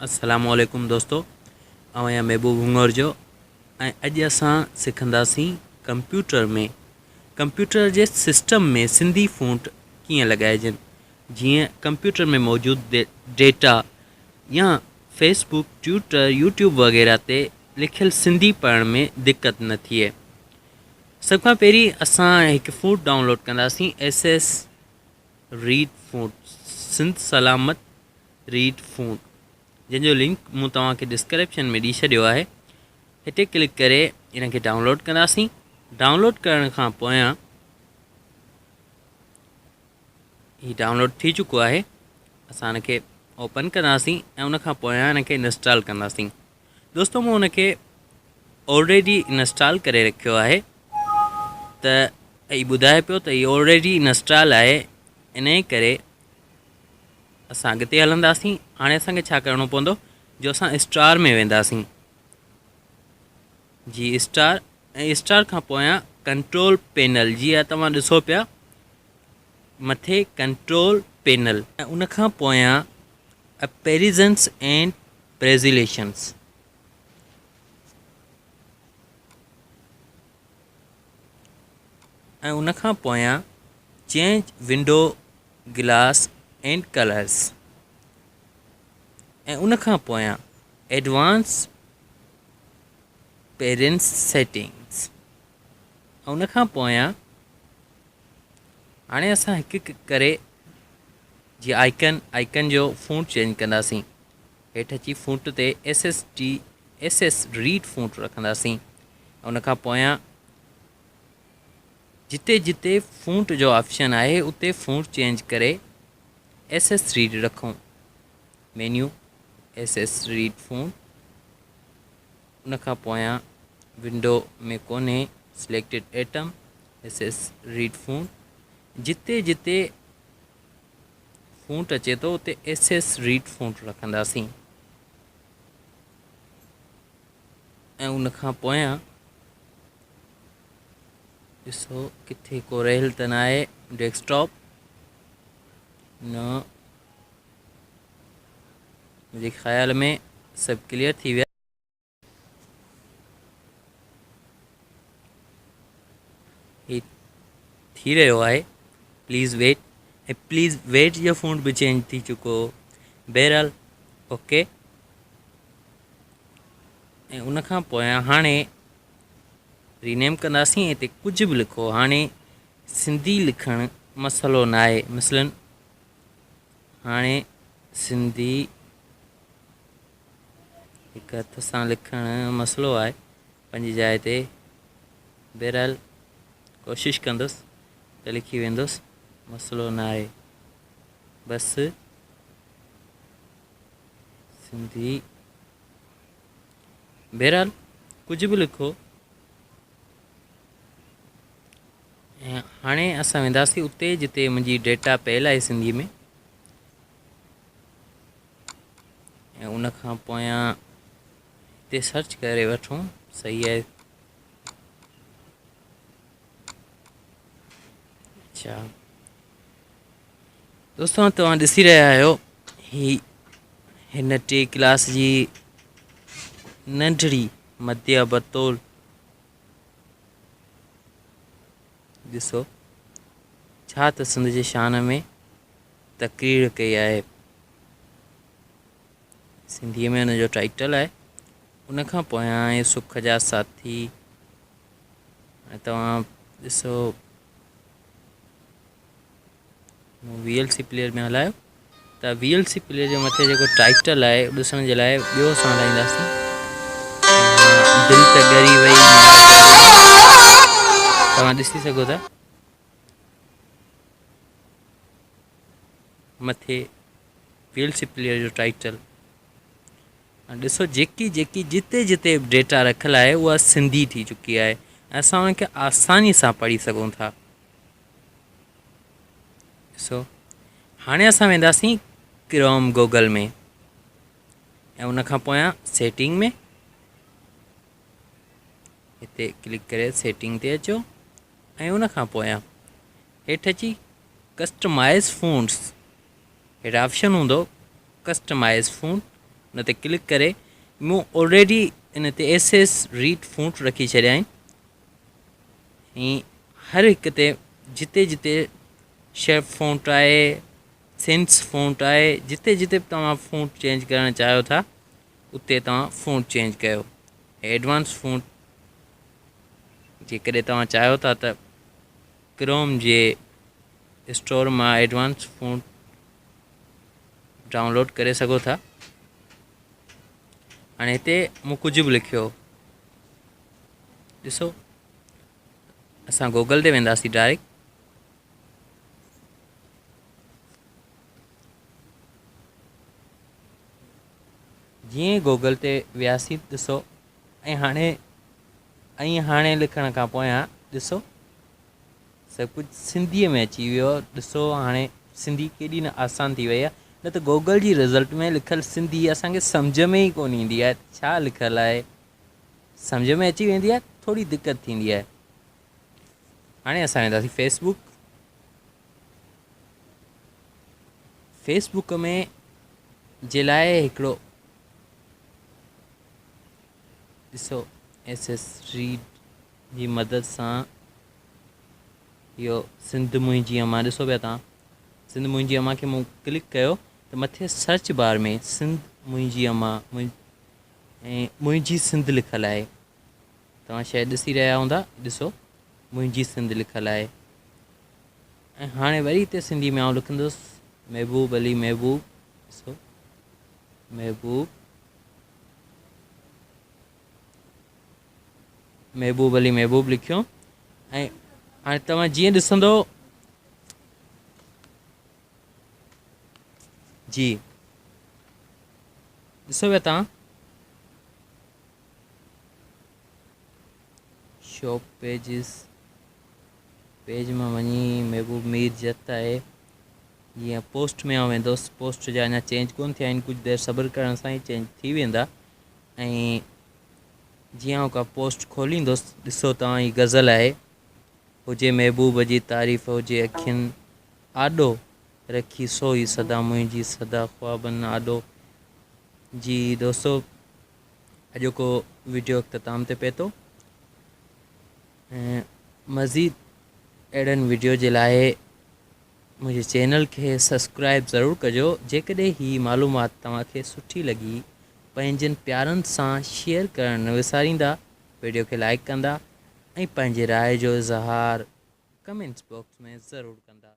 अस्सलामुअलैकुम दोस्तों, आहियां महबूब हुंगर जो ऐं अॼु असां सिखंदासीं कंप्यूटर जे सिस्टम में सिंधी फ़ॉन्ट कीअं लॻाइजनि। जीअं कंप्यूटर में मौजूदु डेटा या फेसबुक, ट्विटर, यूट्यूब वग़ैरह ते लिखियलु सिंधी पढ़ण में दिक़त न थिए। सभ खां पहिरीं असां हिकु फ़ॉन्ट डाउनलोड कंदासीं, SS रीड फ़ॉन्ट, सिंध सलामत रीड फ़ॉन्ट, जंहिंजो लिंक मूं तव्हांखे डिस्क्रिप्शन में ॾेई छॾियो आहे। हिते क्लिक करे इन खे डाउनलोड कंदासीं। डाउनलोड करण खां पोयां हीउ डाउनलोड थी चुको आहे। असां हिन खे ओपन कंदासीं ऐं उन खां पोयां हिन खे इंस्टॉल कंदासीं। दोस्तों, मूं हुन खे ऑलरेडी इंस्टॉल करे रखियो आहे, त हीउ ॿुधाए पियो त हीउ ऑलरेडी इंस्टॉल आहे। इन करे असां अॻिते हलंदासीं। हाणे असांखे छा करिणो पवंदो, जो असां स्टार में वेंदासीं। जी स्टार, ऐं स्टार खां पोयां कंट्रोल पैनल, जीअं तव्हां ॾिसो पिया मथे कंट्रोल पैनल, ऐं उन खां पोयां अपैरिजन्स एंड प्रेज़िलेशन्स। ऐं उन खां पोयां change window glass and colours, ऐं उन खां पोयां एडवांस पेरेंट्स सेटिंग्स, ऐं उन खां पोयां हाणे असां हिकु हिकु करे जीअं आइकन जो फ़ॉन्ट चेंज कंदासीं। हेठि अची फ़ॉन्ट ते SS रीड फ़ॉन्ट रखंदासीं। उन खां पोयां जिते जिते फ़ॉन्ट जो ऑप्शन आहे उते फ़ॉन्ट चेंज करे SS रीड रखूं। मेन्यू SS रीड फ़ॉन्ट, उन खां पोयां विंडो में कोन्हे selected atom SS read font. जिते जिते फ़ॉन्ट अचे थो उते SS रीड फ़ॉन्ट रखंदासीं। ऐं उन खां पोयां ॾिसो किथे को रहियल त न आहे। डेस्कटॉप न, मुंहिंजे ख़्याल में सभु क्लियर थी विया। ही थी रहियो आहे। प्लीज़ वेट, ऐं प्लीज़ वेट जो फ़ॉन्ट बि चेंज थी चुको। बहरहाल ओके। ऐं उन खां पोयां हाणे रीनेम कंदासीं। हिते कुझु बि लिखो। हाणे सिंधी लिखणु मसइलो न आहे। मसलन हाणे सिंधी हिकु हथ सां लिखणु मसइलो आहे पंहिंजी जाइ ते। बहरहाल कोशिशि कंदुसि त लिखी वेंदुसि, मसइलो न आहे। बसि सिंधी, बहरहाल कुझु बि लिखो। ऐं हाणे असां वेंदासीं उते जिते मुंहिंजी डेटा पयल आहे सिंधी में, ऐं उन खां पोयां हिते सर्च करे वठूं। सही आहे। अच्छा दोस्तों, तव्हां ॾिसी रहिया आहियो हिन टे क्लास जी नंढड़ी मध्य बतौल। ॾिसो छा त सिंध जे शान में तक़रीर कई आहे। सिंधीअ में हुनजो टाइटल आहे। उन खां पोयां आहे सुख जा साथी। ऐं तव्हां ॾिसो VLC प्लेयर में हलायो त VLC प्लेयर जे मथे जेको टाइटल आहे ॾिसण जे लाइ ॿियो असां हलाईंदासीं। दिलि त ॻरी वई, तव्हां ॾिसी सघो था मथे VLC प्लेयर जो टाइटल। ॾिसो जेकी जेकी जिते जिते डेटा रखियलु आहे उहा सिंधी थी चुकी आहे। असां उनखे आसानी सां पढ़ी सघूं था। ॾिसो हाणे असां वेंदासीं क्रोम गूगल में, ऐं उन खां पोयां सेटिंग में हिते क्लिक करे सेटिंग ते अचो। ऐं उन खां पोयां हेठि अची कस्टमाइज़ फ़ॉन्ट्स, हेठि ऑप्शन हूंदो कस्टमाइज़ फ़ॉन्ट। उन ते क्लिक करे मूं ऑलरेडी इन ते एस रीड फ़ॉन्ट रखी छॾिया आहिनि। ऐं हर हिक ते जिते जिते शेफ फ़ॉन्ट आहे, सेंस फ़ॉन्ट आहे, जिते जिते तव्हां फ़ॉन्ट चेंज करणु चाहियो था उते तव्हां फ़ॉन्ट चेंज कयो। एडवांस फ़ॉन्ट जेकॾहिं तव्हां चाहियो था त क्रोम जे स्टोर मां एडवांस फ़ॉन्ट डाउनलोड करे सघो था। हाणे हिते मूं कुझु बि लिखियो, ॾिसो असां गूगल ते वेंदासीं डायरेक्ट। जीअं गूगल ते वियासीं ॾिसो, ऐं हाणे लिखण खां पोयां ॾिसो सभु कुझु सिंधीअ में अची वियो। ॾिसो हाणे सिंधी केॾी न आसान थी वई आहे, न त गूगल जी रिज़ल्ट में लिखियलु सिंधी असांखे सम्झ में ई कोन ईंदी आहे छा लिखियलु आहे। सम्झ में अची वेंदी आहे, थोरी दिक़त थींदी आहे। हाणे असां वेंदासीं फेसबुक में जे लाइ हिकिड़ो ॾिसो एस रीड जी मदद सां इहो सिंध मुंहिंजी अम्मा, ॾिसो पिया तव्हां सिंध मुंहिंजी अम्मा खे मूं क्लिक कयो त मथे सर्च बार में सिंध मुंहिंजी अम्मा ऐं मुंहिंजी सिंध लिखियलु आहे। तव्हां शायदि ॾिसी रहिया हूंदा, ॾिसो मुंहिंजी सिंध लिखियलु आहे। ऐं हाणे वरी हिते सिंधी में आउं लिखंदुसि महबूब अली महबूब, ॾिसो महबूब अली महबूब लिखियो। ऐं हाणे तव्हां जीअं ॾिसंदो जी, ॾिसो पिया तव्हां शॉप पेज में वञी महबूब मीर जत आहे। जीअं पोस्ट में आउं वेंदुसि, पोस्ट जा अञा चेंज कोन थिया आहिनि, कुझु देरि सब्र करण सां ई चेंज थी वेंदा। ऐं जीअं आउं का पोस्ट खोलींदुसि, ॾिसो तव्हां ही गज़ल आहे, हुजे महबूब जी तारीफ़ हुजे अखियुनि आॾो, रखी सोई सदा मुंहिंजी सदा ख्वाबनि आॾो। जी दोस्तो, अॼोको वीडियो अख़्ताम ते पए थो। ऐं मज़ीद अहिड़नि वीडियो जे लाइ मुंहिंजे चैनल खे सब्सक्राइब ज़रूरु कजो। जेकॾहिं ही मालूमात तव्हांखे सुठी लॻी, पंहिंजनि प्यारनि सां शेयर करणु न विसारींदा, वीडियो खे लाइक कंदा ऐं पंहिंजे राय जो इज़हार कमेंट्स बॉक्स में ज़रूरु कंदा।